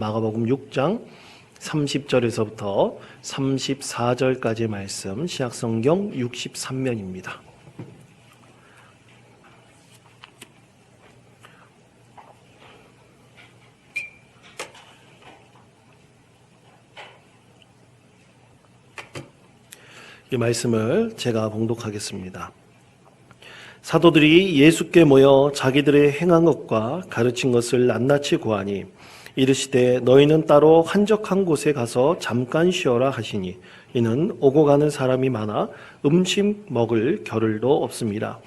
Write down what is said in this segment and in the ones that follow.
마가복음 6장 30절에서부터 34절까지의 말씀, 신약성경 63면입니다. 이 말씀을 제가 봉독하겠습니다. 사도들이 예수께 모여 자기들의 행한 것과 가르친 것을 낱낱이 고하니 이르시되 너희는 따로 한적한 곳에 가서 잠깐 쉬어라 하시니 이는 오고 가는 사람이 많아 음식 먹을 겨를도 없습니다.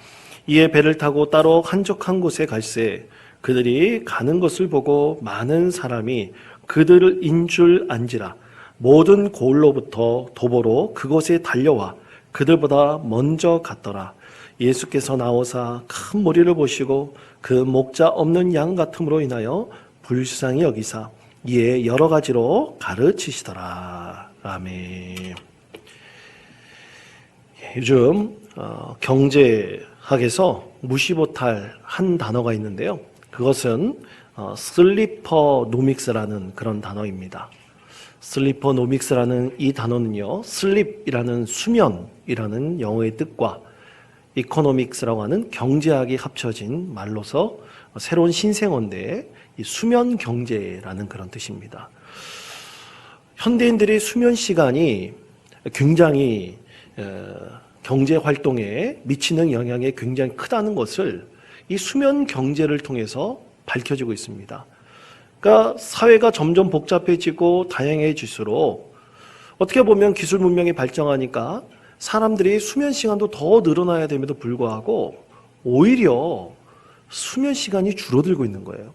이에 배를 타고 따로 한적한 곳에 갈새 그들이 가는 것을 보고 많은 사람이 그들을 인줄 안지라 모든 고을로부터 도보로 그곳에 달려와 그들보다 먼저 갔더라. 예수께서 나오사 큰 무리를 보시고 그 목자 없는 양 같음으로 인하여 불쌍히 여기사 이에 여러 가지로 가르치시더라. 아멘. 요즘 경제학에서 무시 못할 한 단어가 있는데요. 그것은 슬리퍼노믹스라는 그런 단어입니다. 슬리퍼노믹스라는 이 단어는요, 슬립이라는 수면이라는 영어의 뜻과 이코노믹스라고 하는 경제학이 합쳐진 말로서 새로운 신생어인데 이 수면 경제라는 그런 뜻입니다. 현대인들의 수면 시간이 굉장히 경제 활동에 미치는 영향이 굉장히 크다는 것을 이 수면 경제를 통해서 밝혀지고 있습니다. 그러니까 사회가 점점 복잡해지고 다양해질수록 어떻게 보면 기술 문명이 발전하니까 사람들이 수면 시간도 더 늘어나야 됨에도 불구하고 오히려 수면 시간이 줄어들고 있는 거예요.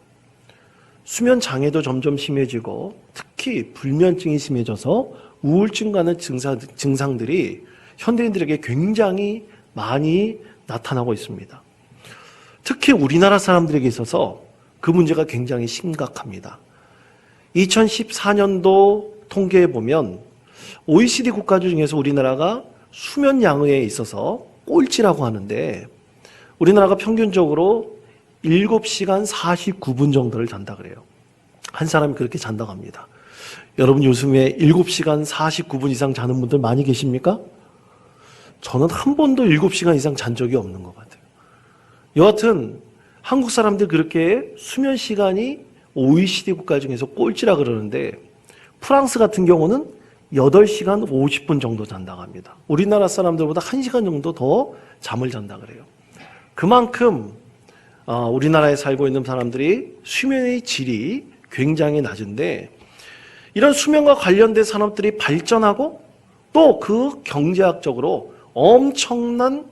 수면 장애도 점점 심해지고 특히 불면증이 심해져서 우울증 같은 증상들이 현대인들에게 굉장히 많이 나타나고 있습니다. 특히 우리나라 사람들에게 있어서 그 문제가 굉장히 심각합니다. 2014년도 통계에 보면 OECD 국가 중에서 우리나라가 수면 양에 있어서 꼴찌라고 하는데 우리나라가 평균적으로 7시간 49분 정도를 잔다 그래요. 한 사람이 그렇게 잔다고 합니다. 여러분 요즘에 7시간 49분 이상 자는 분들 많이 계십니까? 저는 한 번도 7시간 이상 잔 적이 없는 것 같아요. 여하튼 한국 사람들 그렇게 수면 시간이 OECD 국가 중에서 꼴찌라 그러는데 프랑스 같은 경우는 8시간 50분 정도 잔다고 합니다. 우리나라 사람들보다 1시간 정도 더 잠을 잔다 그래요. 그만큼 우리나라에 살고 있는 사람들이 수면의 질이 굉장히 낮은데 이런 수면과 관련된 산업들이 발전하고 또 그 경제학적으로 엄청난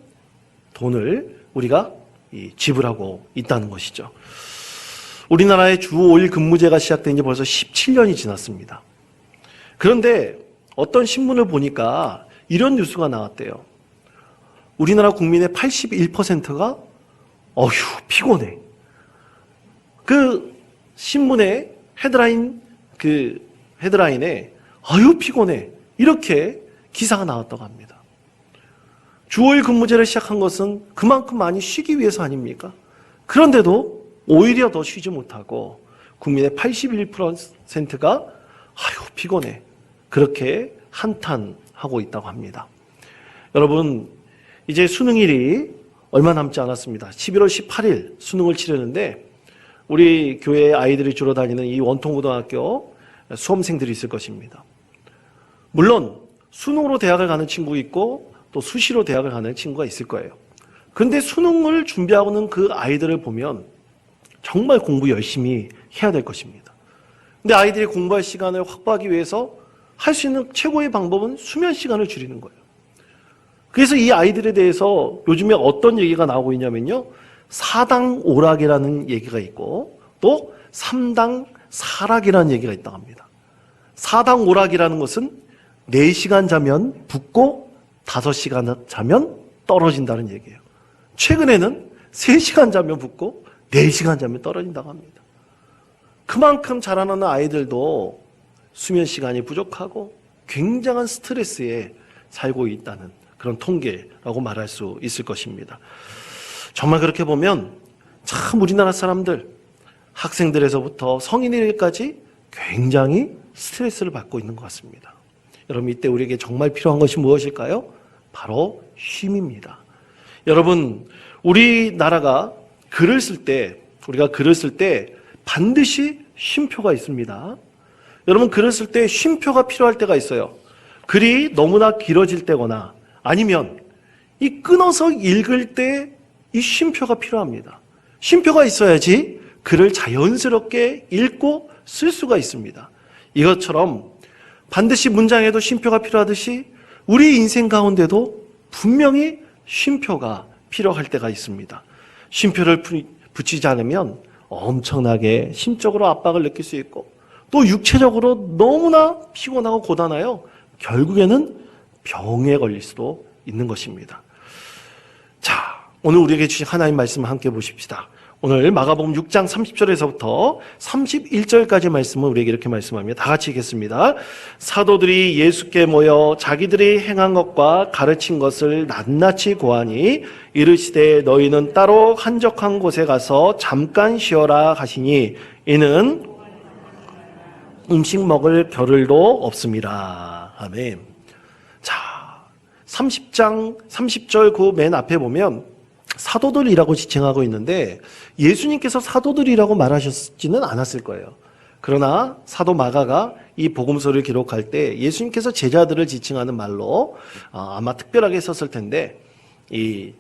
돈을 우리가 지불하고 있다는 것이죠. 우리나라의 주 5일 근무제가 시작된 지 벌써 17년이 지났습니다. 그런데 어떤 신문을 보니까 이런 뉴스가 나왔대요. 우리나라 국민의 81%가 어휴 피곤해. 그 신문의 헤드라인에 아유 피곤해 이렇게 기사가 나왔다고 합니다. 주 5일 근무제를 시작한 것은 그만큼 많이 쉬기 위해서 아닙니까? 그런데도 오히려 더 쉬지 못하고 국민의 81%가 아유 피곤해 그렇게 한탄하고 있다고 합니다. 여러분 이제 수능일이 얼마 남지 않았습니다. 11월 18일 수능을 치르는데 우리 교회 아이들이 주로 다니는 이 원통고등학교 수험생들이 있을 것입니다. 물론 수능으로 대학을 가는 친구 있고 또 수시로 대학을 가는 친구가 있을 거예요. 그런데 수능을 준비하고 있는 그 아이들을 보면 정말 공부 열심히 해야 될 것입니다. 근데 아이들이 공부할 시간을 확보하기 위해서 할 수 있는 최고의 방법은 수면 시간을 줄이는 거예요. 그래서 이 아이들에 대해서 요즘에 어떤 얘기가 나오고 있냐면요. 4당 오락이라는 얘기가 있고 또 3당 사락이라는 얘기가 있다고 합니다. 4당 오락이라는 것은 4시간 자면 붙고 5시간 자면 떨어진다는 얘기예요. 최근에는 3시간 자면 붙고 4시간 자면 떨어진다고 합니다. 그만큼 자라나는 아이들도 수면 시간이 부족하고 굉장한 스트레스에 살고 있다는 그런 통계라고 말할 수 있을 것입니다. 정말 그렇게 보면 참 우리나라 사람들 학생들에서부터 성인들까지 굉장히 스트레스를 받고 있는 것 같습니다. 여러분, 이때 우리에게 정말 필요한 것이 무엇일까요? 바로 쉼입니다. 여러분, 우리나라가 글을 쓸 때, 우리가 글을 쓸 때 반드시 쉼표가 있습니다. 여러분, 글을 쓸 때 쉼표가 필요할 때가 있어요. 글이 너무나 길어질 때거나 아니면 이 끊어서 읽을 때 이 쉼표가 필요합니다. 쉼표가 있어야지 글을 자연스럽게 읽고 쓸 수가 있습니다. 이것처럼 반드시 문장에도 쉼표가 필요하듯이 우리 인생 가운데도 분명히 쉼표가 필요할 때가 있습니다. 쉼표를 붙이지 않으면 엄청나게 심적으로 압박을 느낄 수 있고 또 육체적으로 너무나 피곤하고 고단하여 결국에는 병에 걸릴 수도 있는 것입니다. 자, 오늘 우리에게 주신 하나님 말씀을 함께 보십시다. 오늘 마가복음 6장 30절에서부터 31절까지 말씀을 우리에게 이렇게 말씀합니다. 다 같이 읽겠습니다. 사도들이 예수께 모여 자기들이 행한 것과 가르친 것을 낱낱이 고하니 이르시되 너희는 따로 한적한 곳에 가서 잠깐 쉬어라 하시니 이는 음식 먹을 겨를도 없습니다. 아멘. 자, 30장 30절 그 맨 앞에 보면 사도들이라고 지칭하고 있는데 예수님께서 사도들이라고 말하셨지는 않았을 거예요. 그러나 사도 마가가 이 복음서를 기록할 때 예수님께서 제자들을 지칭하는 말로 아마 특별하게 썼을 텐데 이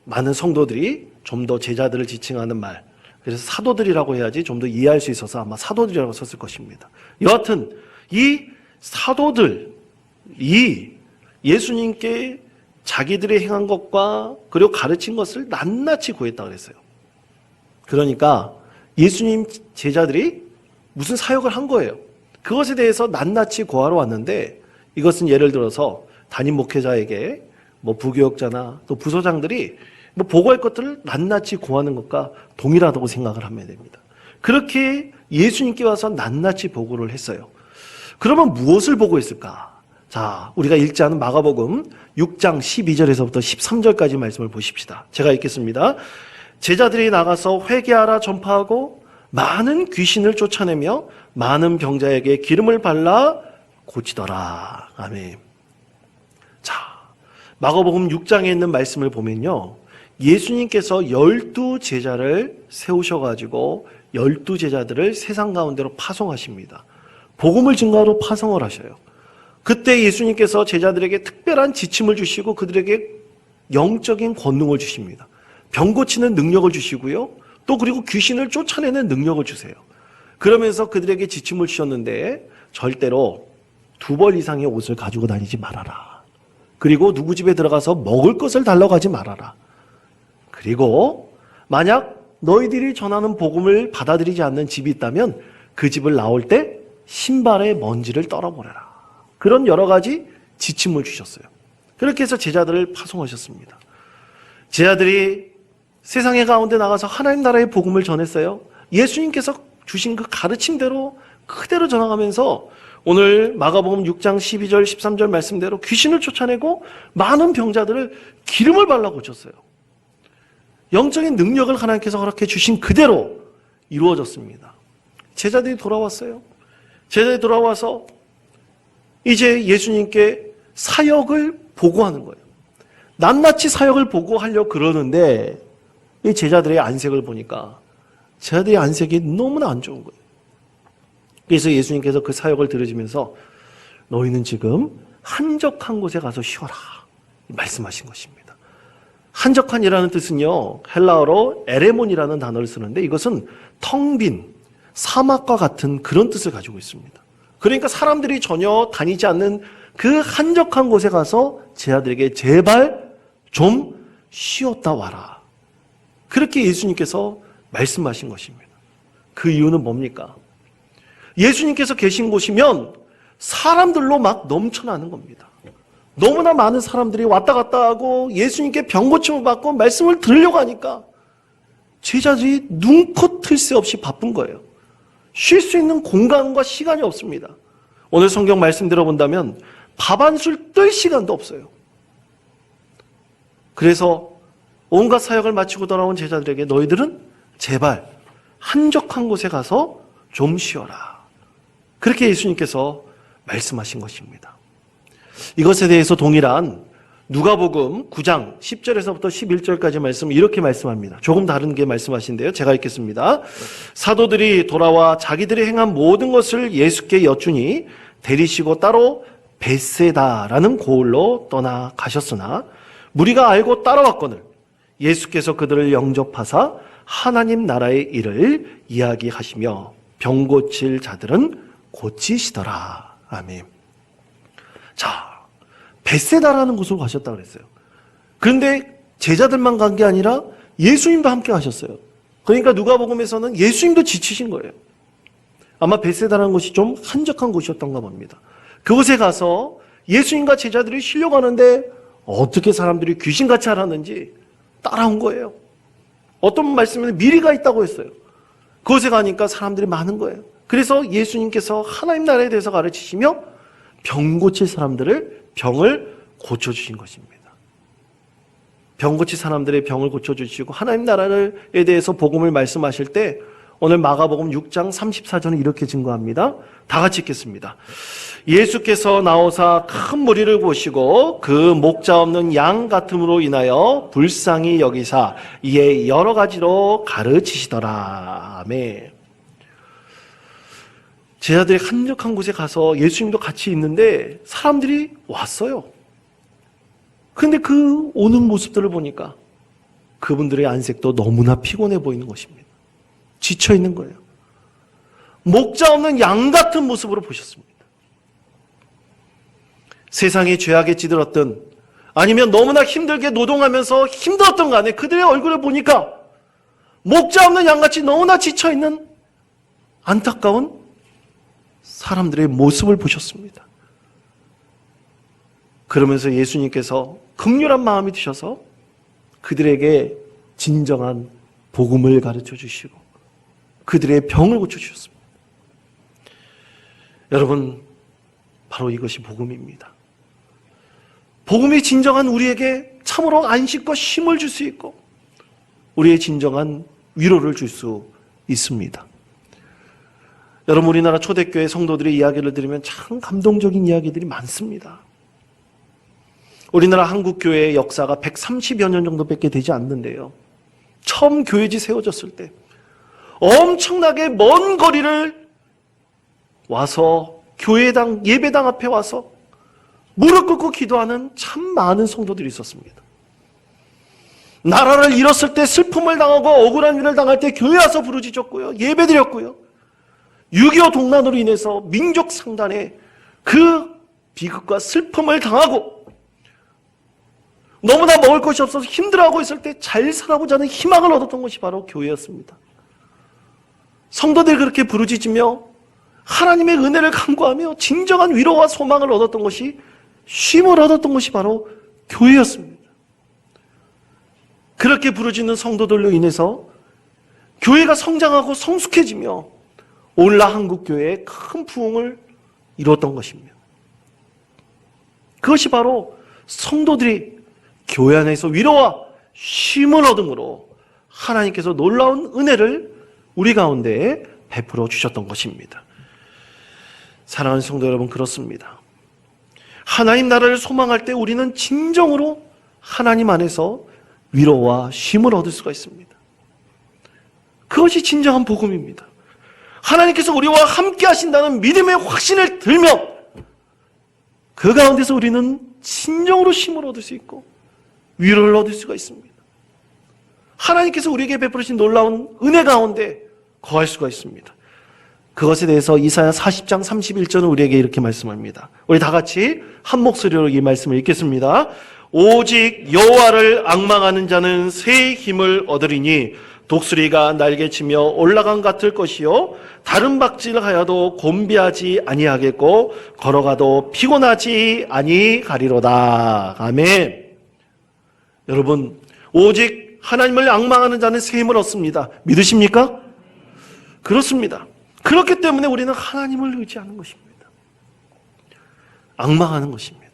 많은 성도들이 좀 더 제자들을 지칭하는 말, 그래서 사도들이라고 해야지 좀 더 이해할 수 있어서 아마 사도들이라고 썼을 것입니다. 여하튼 이 사도들이 예수님께 자기들이 행한 것과 그리고 가르친 것을 낱낱이 고했다고 그랬어요. 그러니까 예수님 제자들이 무슨 사역을 한 거예요. 그것에 대해서 낱낱이 고하러 왔는데 이것은 예를 들어서 담임 목회자에게 부교역자나 또 부소장들이 보고할 것들을 낱낱이 고하는 것과 동일하다고 생각을 하면 됩니다. 그렇게 예수님께 와서 낱낱이 보고를 했어요. 그러면 무엇을 보고했을까? 자, 우리가 읽지 않은 마가복음 6장 12절에서부터 13절까지 말씀을 보십시다. 제가 읽겠습니다. 제자들이 나가서 회개하라 전파하고 많은 귀신을 쫓아내며 많은 병자에게 기름을 발라 고치더라. 아멘. 자, 마가복음 6장에 있는 말씀을 보면요, 예수님께서 12제자를 세우셔가지고 12제자들을 세상 가운데로 파송하십니다. 복음을 증거하러 파송을 하셔요. 그때 예수님께서 제자들에게 특별한 지침을 주시고 그들에게 영적인 권능을 주십니다. 병 고치는 능력을 주시고요. 또 그리고 귀신을 쫓아내는 능력을 주세요. 그러면서 그들에게 지침을 주셨는데 절대로 2벌 이상의 옷을 가지고 다니지 말아라. 그리고 누구 집에 들어가서 먹을 것을 달라고 하지 말아라. 그리고 만약 너희들이 전하는 복음을 받아들이지 않는 집이 있다면 그 집을 나올 때 신발의 먼지를 떨어버려라. 그런 여러 가지 지침을 주셨어요. 그렇게 해서 제자들을 파송하셨습니다. 제자들이 세상의 가운데 나가서 하나님 나라의 복음을 전했어요. 예수님께서 주신 그 가르침대로 그대로 전하면서 오늘 마가복음 6장 12절 13절 말씀대로 귀신을 쫓아내고 많은 병자들을 기름을 발라 고쳤어요. 영적인 능력을 하나님께서 허락해 주신 그대로 이루어졌습니다. 제자들이 돌아왔어요. 제자들이 돌아와서 이제 예수님께 사역을 보고하는 거예요. 낱낱이 사역을 보고하려고 그러는데 이 제자들의 안색을 보니까 제자들의 안색이 너무나 안 좋은 거예요. 그래서 예수님께서 그 사역을 들으시면서 너희는 지금 한적한 곳에 가서 쉬어라 말씀하신 것입니다. 한적한이라는 뜻은요, 헬라어로 에레몬이라는 단어를 쓰는데 이것은 텅 빈 사막과 같은 그런 뜻을 가지고 있습니다. 그러니까 사람들이 전혀 다니지 않는 그 한적한 곳에 가서 제자들에게 제발 좀 쉬었다 와라. 그렇게 예수님께서 말씀하신 것입니다. 그 이유는 뭡니까? 예수님께서 계신 곳이면 사람들로 막 넘쳐나는 겁니다. 너무나 많은 사람들이 왔다 갔다 하고 예수님께 병 고침을 받고 말씀을 들으려고 하니까 제자들이 눈코 틀 새 없이 바쁜 거예요. 쉴 수 있는 공간과 시간이 없습니다. 오늘 성경 말씀 들어본다면 밥 한 술 뜰 시간도 없어요. 그래서 온갖 사역을 마치고 돌아온 제자들에게 너희들은 제발 한적한 곳에 가서 좀 쉬어라. 그렇게 예수님께서 말씀하신 것입니다. 이것에 대해서 동일한 누가복음 9장 10절에서부터 11절까지 말씀 이렇게 말씀합니다. 조금 다른 게 말씀하신데요. 제가 읽겠습니다. 사도들이 돌아와 자기들이 행한 모든 것을 예수께 여쭈니 데리시고 따로 벳세다라는 고을로 떠나 가셨으나 무리가 알고 따라왔거늘 예수께서 그들을 영접하사 하나님 나라의 일을 이야기하시며 병 고칠 자들은 고치시더라. 아멘. 자, 벳세다라는 곳으로 가셨다고 그랬어요. 그런데 제자들만 간 게 아니라 예수님도 함께 가셨어요. 그러니까 누가복음에서는 예수님도 지치신 거예요. 아마 벳세다라는 곳이 좀 한적한 곳이었던가 봅니다. 그곳에 가서 예수님과 제자들이 쉬려가는데 어떻게 사람들이 귀신같이 알았는지 따라온 거예요. 어떤 말씀에는 미리가 있다고 했어요. 그곳에 가니까 사람들이 많은 거예요. 그래서 예수님께서 하나님 나라에 대해서 가르치시며 병 고칠 사람들을 병을 고쳐주신 것입니다. 병 고칠 사람들의 병을 고쳐주시고 하나님 나라에 대해서 복음을 말씀하실 때 오늘 마가복음 6장 34절은 이렇게 증거합니다. 다 같이 읽겠습니다. 예수께서 나오사 큰 무리를 보시고 그 목자 없는 양 같음으로 인하여 불쌍히 여기사 이에 여러 가지로 가르치시더라. 아멘. 제자들이 한적한 곳에 가서 예수님도 같이 있는데 사람들이 왔어요. 그런데 그 오는 모습들을 보니까 그분들의 안색도 너무나 피곤해 보이는 것입니다. 지쳐 있는 거예요. 목자 없는 양 같은 모습으로 보셨습니다. 세상에 죄악에 찌들었던 아니면 너무나 힘들게 노동하면서 힘들었던 간에 그들의 얼굴을 보니까 목자 없는 양같이 너무나 지쳐있는 안타까운 사람들의 모습을 보셨습니다. 그러면서 예수님께서 긍휼한 마음이 드셔서 그들에게 진정한 복음을 가르쳐 주시고 그들의 병을 고쳐 주셨습니다. 여러분, 바로 이것이 복음입니다. 복음이 진정한 우리에게 참으로 안식과 힘을 줄 수 있고 우리의 진정한 위로를 줄 수 있습니다. 여러분, 우리나라 초대교회 성도들의 이야기를 들으면 참 감동적인 이야기들이 많습니다. 우리나라 한국교회의 역사가 130여 년 정도밖에 되지 않는데요. 처음 교회지 세워졌을 때 엄청나게 먼 거리를 와서 교회당, 예배당 앞에 와서 무릎 꿇고 기도하는 참 많은 성도들이 있었습니다. 나라를 잃었을 때 슬픔을 당하고 억울한 일을 당할 때 교회 와서 부르짖었고요. 예배드렸고요. 6.25 동란으로 인해서 민족 상단에 그 비극과 슬픔을 당하고 너무나 먹을 것이 없어서 힘들어하고 있을 때 잘 살아보자는 희망을 얻었던 것이 바로 교회였습니다. 성도들이 그렇게 부르짖으며 하나님의 은혜를 간구하며 진정한 위로와 소망을 얻었던 것이 쉼을 얻었던 것이 바로 교회였습니다. 그렇게 부르짖는 성도들로 인해서 교회가 성장하고 성숙해지며 오늘날 한국교회에 큰 부흥을 이뤘던 것입니다. 그것이 바로 성도들이 교회 안에서 위로와 쉼을 얻음으로 하나님께서 놀라운 은혜를 우리 가운데 베풀어 주셨던 것입니다. 사랑하는 성도 여러분, 그렇습니다. 하나님 나라를 소망할 때 우리는 진정으로 하나님 안에서 위로와 쉼을 얻을 수가 있습니다. 그것이 진정한 복음입니다. 하나님께서 우리와 함께 하신다는 믿음의 확신을 들면 그 가운데서 우리는 진정으로 쉼을 얻을 수 있고 위로를 얻을 수가 있습니다. 하나님께서 우리에게 베풀으신 놀라운 은혜 가운데 거할 수가 있습니다. 그것에 대해서 이사야 40장 31절은 우리에게 이렇게 말씀합니다. 우리 다 같이 한 목소리로 이 말씀을 읽겠습니다. 오직 여호와를 앙망하는 자는 새 힘을 얻으리니 독수리가 날개치며 올라간 같을 것이요 다른 박질을 하여도 곤비하지 아니하겠고 걸어가도 피곤하지 아니하리로다. 아멘. 여러분, 오직 하나님을 앙망하는 자는 새 힘을 얻습니다. 믿으십니까? 그렇습니다. 그렇기 때문에 우리는 하나님을 의지하는 것입니다. 앙망하는 것입니다.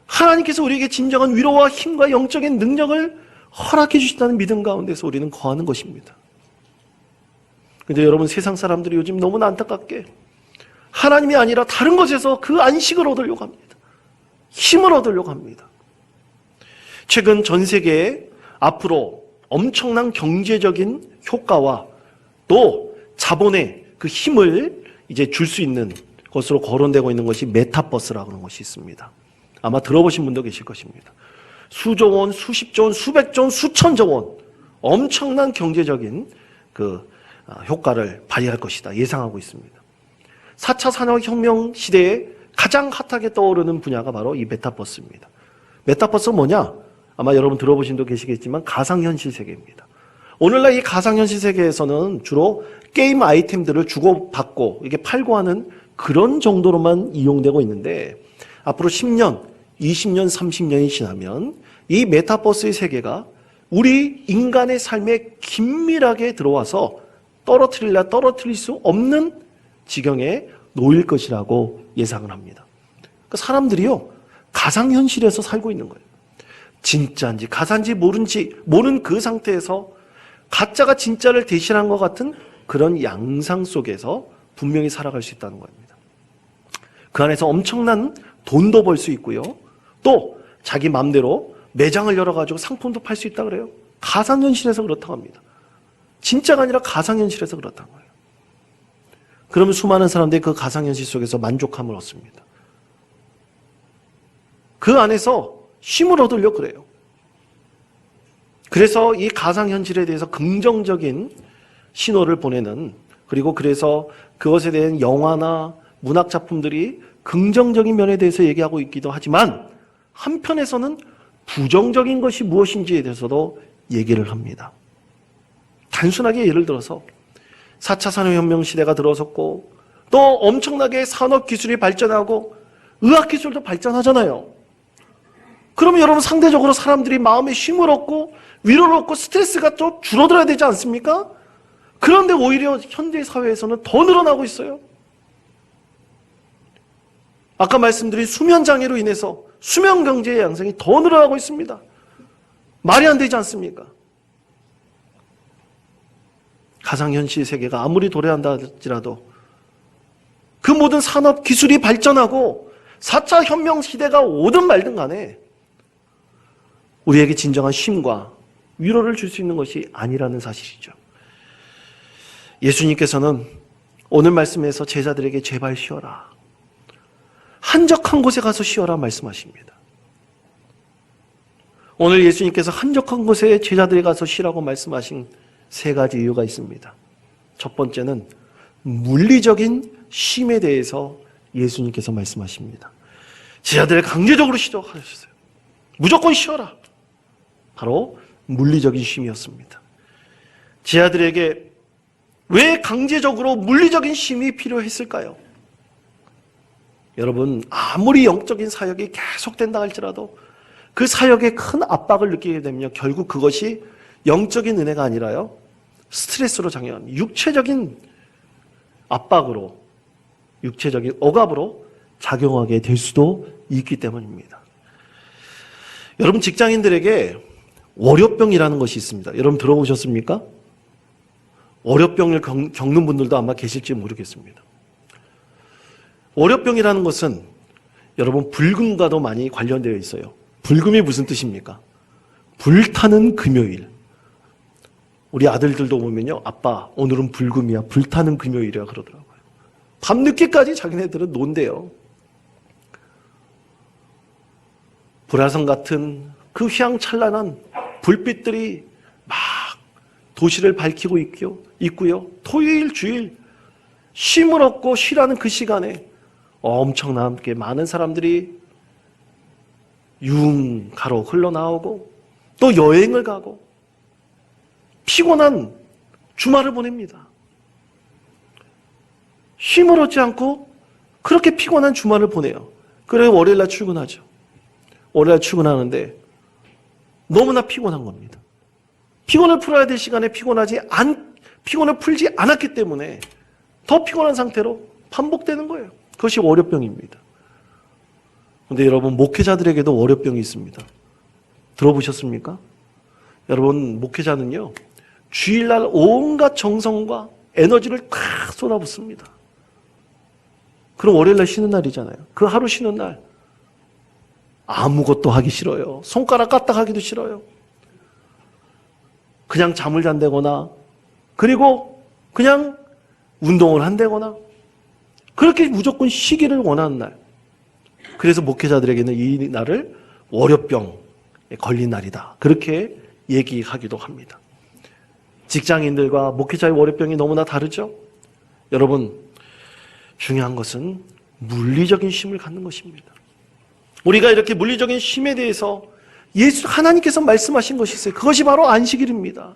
하나님께서 우리에게 진정한 위로와 힘과 영적인 능력을 허락해 주신다는 믿음 가운데서 우리는 거하는 것입니다. 근데 여러분, 세상 사람들이 요즘 너무나 안타깝게 하나님이 아니라 다른 것에서 그 안식을 얻으려고 합니다. 힘을 얻으려고 합니다. 최근 전 세계에 앞으로 엄청난 경제적인 효과와 또 자본의 그 힘을 이제 줄 수 있는 것으로 거론되고 있는 것이 메타버스라고 하는 것이 있습니다. 아마 들어보신 분도 계실 것입니다. 수조 원, 수십조 원, 수백조 원, 수천조 원, 엄청난 경제적인 그 효과를 발휘할 것이다 예상하고 있습니다. 4차 산업혁명 시대에 가장 핫하게 떠오르는 분야가 바로 이 메타버스입니다. 메타버스가 뭐냐? 아마 여러분 들어보신 분도 계시겠지만 가상현실 세계입니다. 오늘날 이 가상현실 세계에서는 주로 게임 아이템들을 주고받고 이게 팔고 하는 그런 정도로만 이용되고 있는데, 앞으로 10년, 20년, 30년이 지나면 이 메타버스의 세계가 우리 인간의 삶에 긴밀하게 들어와서 떨어뜨릴 수 없는 지경에 놓일 것이라고 예상을 합니다. 그러니까 사람들이요, 가상현실에서 살고 있는 거예요. 진짜인지 가짜인지 모르는 그 상태에서 가짜가 진짜를 대신한 것 같은 그런 양상 속에서 분명히 살아갈 수 있다는 겁니다. 그 안에서 엄청난 돈도 벌 수 있고요. 또 자기 마음대로 매장을 열어가지고 상품도 팔 수 있다 그래요. 가상현실에서 그렇다고 합니다. 진짜가 아니라 가상현실에서 그렇다는 거예요. 그러면 수많은 사람들이 그 가상현실 속에서 만족감을 얻습니다. 그 안에서 힘을 얻으려고 그래요. 그래서 이 가상현실에 대해서 긍정적인 신호를 보내는, 그리고 그래서 그것에 대한 영화나 문학작품들이 긍정적인 면에 대해서 얘기하고 있기도 하지만, 한편에서는 부정적인 것이 무엇인지에 대해서도 얘기를 합니다. 단순하게 예를 들어서 4차 산업혁명 시대가 들어섰고 또 엄청나게 산업기술이 발전하고 의학기술도 발전하잖아요. 그러면 여러분, 상대적으로 사람들이 마음에 쉼을 얻고 위로를 얻고 스트레스가 좀 줄어들어야 되지 않습니까? 그런데 오히려 현대 사회에서는 더 늘어나고 있어요. 아까 말씀드린 수면장애로 인해서 수면경제의 양상이 더 늘어나고 있습니다. 말이 안 되지 않습니까? 가상현실 세계가 아무리 도래한다 할지라도 그 모든 산업 기술이 발전하고 4차 혁명 시대가 오든 말든 간에 우리에게 진정한 쉼과 위로를 줄 수 있는 것이 아니라는 사실이죠. 예수님께서는 오늘 말씀에서 제자들에게 제발 쉬어라, 한적한 곳에 가서 쉬어라 말씀하십니다. 오늘 예수님께서 한적한 곳에 제자들이 가서 쉬라고 말씀하신 세 가지 이유가 있습니다. 첫 번째는 물리적인 쉼에 대해서 예수님께서 말씀하십니다. 제자들을 강제적으로 쉬도록 하셨어요. 무조건 쉬어라. 바로 물리적인 쉼이었습니다. 제자들에게 왜 강제적으로 물리적인 쉼이 필요했을까요? 여러분, 아무리 영적인 사역이 계속된다 할지라도 그 사역에 큰 압박을 느끼게 되면 결국 그것이 영적인 은혜가 아니라요, 스트레스로 작용합니다. 육체적인 압박으로, 육체적인 억압으로 작용하게 될 수도 있기 때문입니다. 여러분, 직장인들에게 월요병이라는 것이 있습니다. 여러분 들어보셨습니까? 월요병을 겪는 분들도 아마 계실지 모르겠습니다. 월요병이라는 것은 여러분 불금과도 많이 관련되어 있어요. 불금이 무슨 뜻입니까? 불타는 금요일. 우리 아들들도 보면요, 아빠 오늘은 불금이야, 불타는 금요일이야 그러더라고요. 밤늦게까지 자기네들은 논대요. 불화성 같은 그 휘황찬란한 불빛들이 막 도시를 밝히고 있고요. 토요일, 주일 쉼을 얻고 쉬라는 그 시간에 엄청나게 많은 사람들이 유흥가로 흘러나오고 또 여행을 가고 피곤한 주말을 보냅니다. 쉼을 얻지 않고 그렇게 피곤한 주말을 보내요. 그래서 월요일날 출근하죠. 월요일 출근하는데 너무나 피곤한 겁니다. 피곤을 풀어야 될 시간에 피곤을 풀지 않았기 때문에 더 피곤한 상태로 반복되는 거예요. 그것이 월요병입니다. 그런데 여러분, 목회자들에게도 월요병이 있습니다. 들어보셨습니까? 여러분, 목회자는요, 주일날 온갖 정성과 에너지를 다 쏟아붓습니다. 그럼 월요일날 쉬는 날이잖아요. 그 하루 쉬는 날 아무것도 하기 싫어요. 손가락 까딱하기도 싫어요. 그냥 잠을 잔다거나 그리고 그냥 운동을 한다거나 그렇게 무조건 쉬기를 원하는 날. 그래서 목회자들에게는 이 날을 월요병에 걸린 날이다. 그렇게 얘기하기도 합니다. 직장인들과 목회자의 월요병이 너무나 다르죠? 여러분, 중요한 것은 물리적인 쉼을 갖는 것입니다. 우리가 이렇게 물리적인 쉼에 대해서 하나님께서 말씀하신 것이 있어요. 그것이 바로 안식일입니다.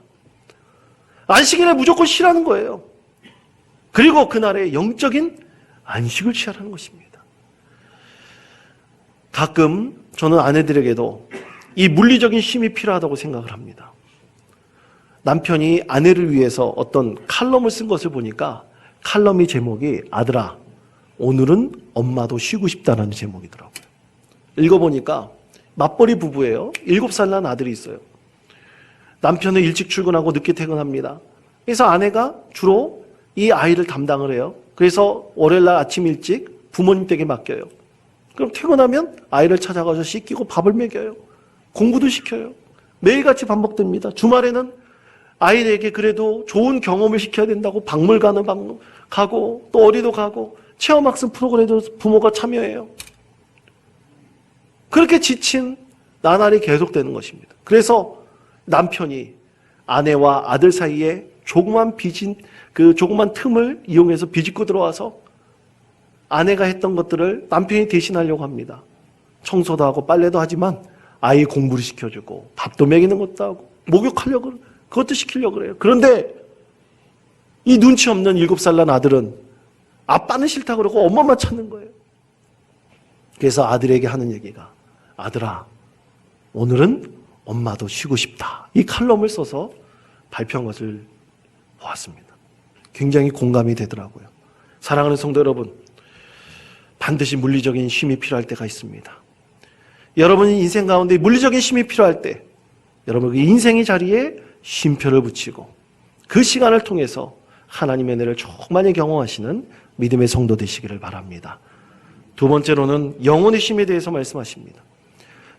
안식일에 무조건 쉬라는 거예요. 그리고 그날에 영적인 안식을 취하라는 것입니다. 가끔 저는 아내들에게도 이 물리적인 쉼이 필요하다고 생각을 합니다. 남편이 아내를 위해서 어떤 칼럼을 쓴 것을 보니까 칼럼의 제목이 아들아, 오늘은 엄마도 쉬고 싶다라는 제목이더라고요. 읽어보니까 맞벌이 부부예요. 7살 난 아들이 있어요. 남편은 일찍 출근하고 늦게 퇴근합니다. 그래서 아내가 주로 이 아이를 담당을 해요. 그래서 월요일날 아침 일찍 부모님 댁에 맡겨요. 그럼 퇴근하면 아이를 찾아가서 씻기고 밥을 먹여요. 공부도 시켜요. 매일같이 반복됩니다. 주말에는 아이에게 그래도 좋은 경험을 시켜야 된다고 박물관을 가고 또 어디도 가고 체험학습 프로그램에도 부모가 참여해요. 그렇게 지친 나날이 계속되는 것입니다. 그래서 남편이 아내와 아들 사이에 조그만 틈을 이용해서 비집고 들어와서 아내가 했던 것들을 남편이 대신하려고 합니다. 청소도 하고 빨래도 하지만 아이 공부를 시켜주고 밥도 먹이는 것도 하고 목욕하려고 그것도 시키려고 그래요. 그런데 이 눈치 없는 7살 난 아들은 아빠는 싫다고 그러고 엄마만 찾는 거예요. 그래서 아들에게 하는 얘기가 아들아, 오늘은 엄마도 쉬고 싶다. 이 칼럼을 써서 발표한 것을 보았습니다. 굉장히 공감이 되더라고요. 사랑하는 성도 여러분, 반드시 물리적인 쉼이 필요할 때가 있습니다. 여러분이 인생 가운데 물리적인 쉼이 필요할 때 여러분 그 인생의 자리에 쉼표를 붙이고 그 시간을 통해서 하나님의 은혜를 충만히 경험하시는 믿음의 성도 되시기를 바랍니다. 두 번째로는 영혼의 쉼에 대해서 말씀하십니다.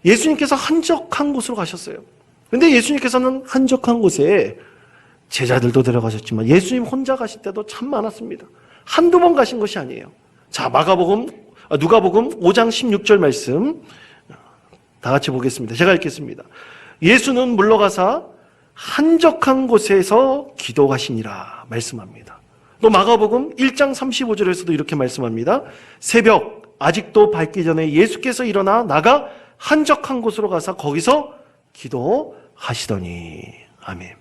예수님께서 한적한 곳으로 가셨어요. 그런데 예수님께서는 한적한 곳에 제자들도 데려가셨지만 예수님 혼자 가실 때도 참 많았습니다. 한두 번 가신 것이 아니에요. 자, 누가복음 5장 16절 말씀 다 같이 보겠습니다. 제가 읽겠습니다. 예수는 물러가사 한적한 곳에서 기도하시니라 말씀합니다. 또 마가복음 1장 35절에서도 이렇게 말씀합니다. 새벽 아직도 밝기 전에 예수께서 일어나 나가 한적한 곳으로 가서 거기서 기도하시더니. 아멘.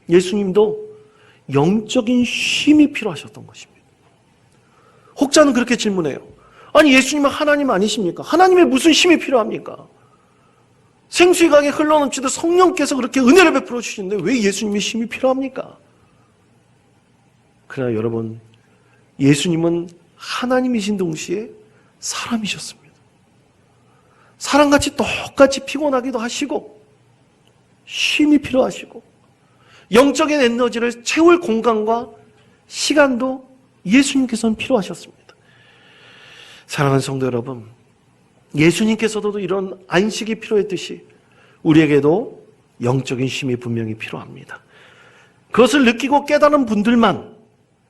예수님도 영적인 쉼이 필요하셨던 것입니다. 혹자는 그렇게 질문해요. 아니 예수님은 하나님 아니십니까? 하나님의 무슨 쉼이 필요합니까? 생수의 강에 흘러넘치듯 성령께서 그렇게 은혜를 베풀어 주시는데 왜 예수님의 쉼이 필요합니까? 그러나 여러분, 예수님은 하나님이신 동시에 사람이셨습니다. 사람같이 똑같이 피곤하기도 하시고 쉼이 필요하시고 영적인 에너지를 채울 공간과 시간도 예수님께서는 필요하셨습니다. 사랑하는 성도 여러분, 예수님께서도 이런 안식이 필요했듯이 우리에게도 영적인 쉼이 분명히 필요합니다. 그것을 느끼고 깨달은 분들만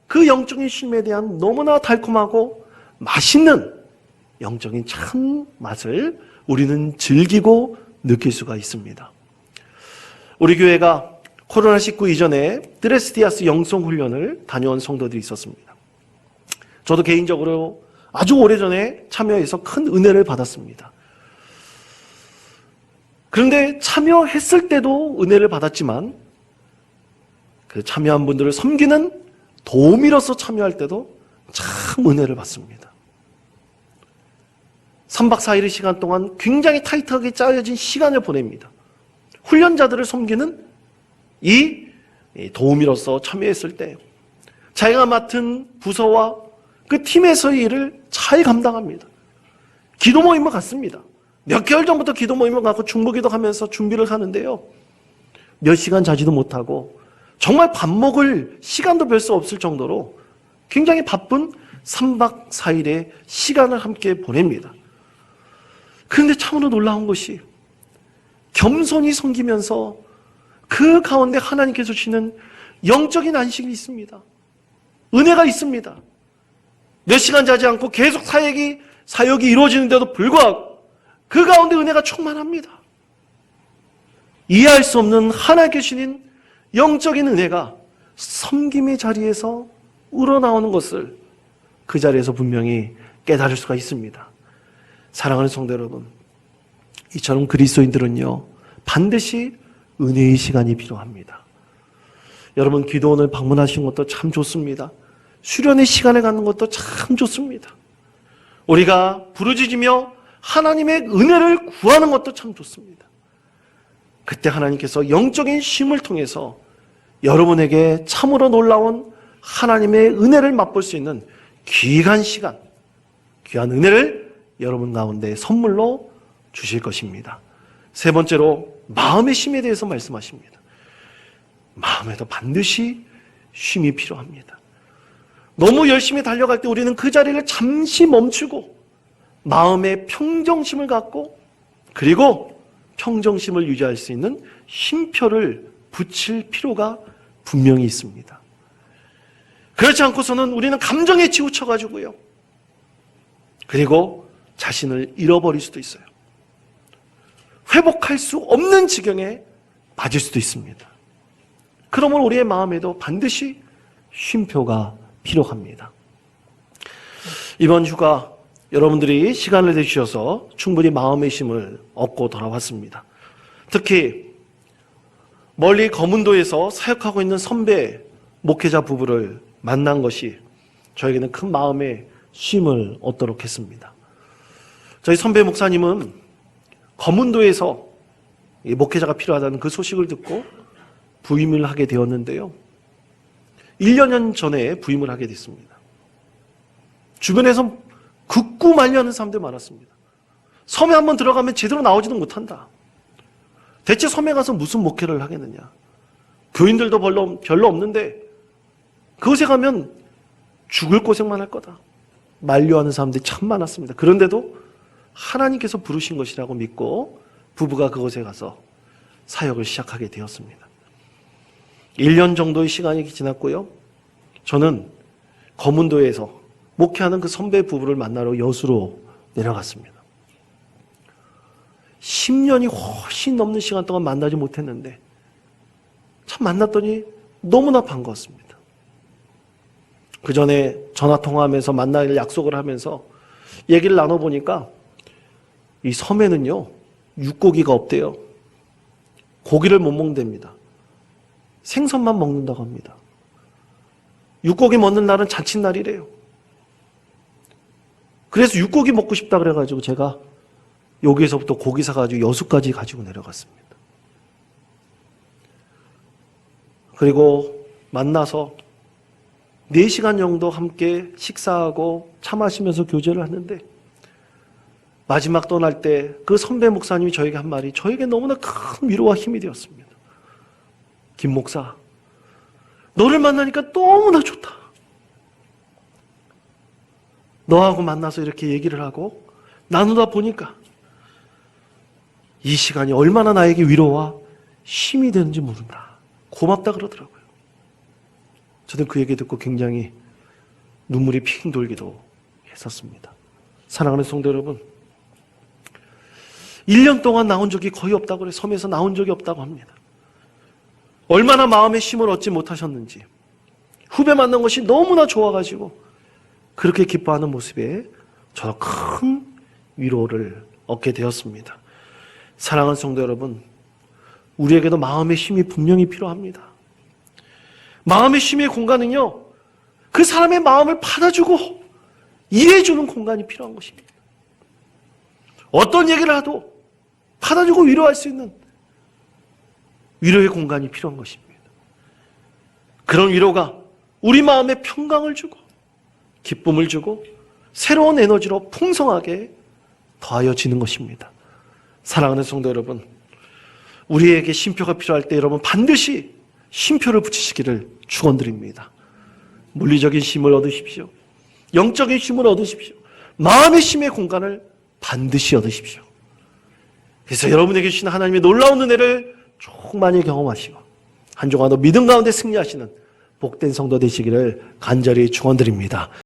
그 영적인 쉼에 대한 너무나 달콤하고 맛있는 영적인 참 맛을 우리는 즐기고 느낄 수가 있습니다. 우리 교회가 코로나19 이전에 드레스디아스 영성훈련을 다녀온 성도들이 있었습니다. 저도 개인적으로 아주 오래전에 참여해서 큰 은혜를 받았습니다. 그런데 참여했을 때도 은혜를 받았지만 그 참여한 분들을 섬기는 도우미로서 참여할 때도 참 은혜를 받습니다. 3박 4일의 시간 동안 굉장히 타이트하게 짜여진 시간을 보냅니다. 훈련자들을 섬기는 이 도우미로서 참여했을 때 자기가 맡은 부서와 그 팀에서의 일을 잘 감당합니다. 기도 모임을 갔습니다. 몇 개월 전부터 기도 모임을 갖고 중보기도 하면서 준비를 하는데요. 몇 시간 자지도 못하고 정말 밥 먹을 시간도 별수 없을 정도로 굉장히 바쁜 3박 4일의 시간을 함께 보냅니다. 그런데 참으로 놀라운 것이 겸손히 섬기면서 그 가운데 하나님께서 주시는 영적인 안식이 있습니다. 은혜가 있습니다. 몇 시간 자지 않고 계속 사역이 이루어지는데도 불구하고 그 가운데 은혜가 충만합니다. 이해할 수 없는 하나님께 주신 영적인 은혜가 섬김의 자리에서 우러나오는 것을 그 자리에서 분명히 깨달을 수가 있습니다. 사랑하는 성도 여러분, 이처럼 그리스도인들은요 반드시 은혜의 시간이 필요합니다. 여러분 기도원을 방문하신 것도 참 좋습니다. 수련의 시간을 갖는 것도 참 좋습니다. 우리가 부르짖으며 하나님의 은혜를 구하는 것도 참 좋습니다. 그때 하나님께서 영적인 쉼을 통해서 여러분에게 참으로 놀라운 하나님의 은혜를 맛볼 수 있는 귀한 시간, 귀한 은혜를 여러분 가운데 선물로 주실 것입니다. 세 번째로 마음의 쉼에 대해서 말씀하십니다. 마음에도 반드시 쉼이 필요합니다. 너무 열심히 달려갈 때 우리는 그 자리를 잠시 멈추고 마음의 평정심을 갖고 그리고 평정심을 유지할 수 있는 쉼표를 붙일 필요가 분명히 있습니다. 그렇지 않고서는 우리는 감정에 치우쳐가지고요. 그리고 자신을 잃어버릴 수도 있어요. 회복할 수 없는 지경에 빠질 수도 있습니다. 그러므로 우리의 마음에도 반드시 쉼표가 필요합니다. 이번 휴가 여러분들이 시간을 내주셔서 충분히 마음의 쉼을 얻고 돌아왔습니다. 특히 멀리 거문도에서 사역하고 있는 선배 목회자 부부를 만난 것이 저에게는 큰 마음의 쉼을 얻도록 했습니다. 저희 선배 목사님은 거문도에서 목회자가 필요하다는 그 소식을 듣고 부임을 하게 되었는데요. 1년 전에 부임을 하게 됐습니다. 주변에서 극구만려하는 사람들 많았습니다. 섬에 한번 들어가면 제대로 나오지도 못한다. 대체 섬에 가서 무슨 목회를 하겠느냐. 교인들도 별로 없는데 그곳에 가면 죽을 고생만 할 거다. 만려하는 사람들이 참 많았습니다. 그런데도 하나님께서 부르신 것이라고 믿고 부부가 그곳에 가서 사역을 시작하게 되었습니다. 1년 정도의 시간이 지났고요. 저는 거문도에서 목회하는 그 선배 부부를 만나러 여수로 내려갔습니다. 10년이 훨씬 넘는 시간 동안 만나지 못했는데 참 만났더니 너무나 반가웠습니다. 그 전에 전화통화하면서 만날 약속을 하면서 얘기를 나눠보니까 이 섬에는요 육고기가 없대요. 고기를 못 먹는답니다. 생선만 먹는다고 합니다. 육고기 먹는 날은 자칫날이래요. 그래서 육고기 먹고 싶다 그래가지고 제가 여기에서부터 고기 사가지고 여수까지 가지고 내려갔습니다. 그리고 만나서 4시간 정도 함께 식사하고 차 마시면서 교제를 하는데 마지막 떠날 때 그 선배 목사님이 저에게 한 말이 저에게 너무나 큰 위로와 힘이 되었습니다. 김 목사, 너를 만나니까 너무나 좋다. 너하고 만나서 이렇게 얘기를 하고 나누다 보니까 이 시간이 얼마나 나에게 위로와 힘이 되는지 모른다. 고맙다 그러더라고요. 저는 그 얘기 듣고 굉장히 눈물이 핑 돌기도 했었습니다. 사랑하는 성도 여러분, 1년 동안 나온 적이 거의 없다고 그래요. 섬에서 나온 적이 없다고 합니다. 얼마나 마음의 쉼을 얻지 못하셨는지 후배 만난 것이 너무나 좋아가지고 그렇게 기뻐하는 모습에 저도 큰 위로를 얻게 되었습니다. 사랑하는 성도 여러분, 우리에게도 마음의 쉼이 분명히 필요합니다. 마음의 쉼의 공간은요, 그 사람의 마음을 받아주고 이해해주는 공간이 필요한 것입니다. 어떤 얘기를 하도 받아주고 위로할 수 있는 위로의 공간이 필요한 것입니다. 그런 위로가 우리 마음에 평강을 주고 기쁨을 주고 새로운 에너지로 풍성하게 더하여지는 것입니다. 사랑하는 성도 여러분, 우리에게 쉼표가 필요할 때 여러분 반드시 쉼표를 붙이시기를 축원드립니다. 물리적인 쉼을 얻으십시오. 영적인 쉼을 얻으십시오. 마음의 쉼의 공간을 반드시 얻으십시오. 그래서 여러분에게 주신 하나님의 놀라운 은혜를 충만히 경험하시고 한 주간도 믿음 가운데 승리하시는 복된 성도 되시기를 간절히 축원드립니다.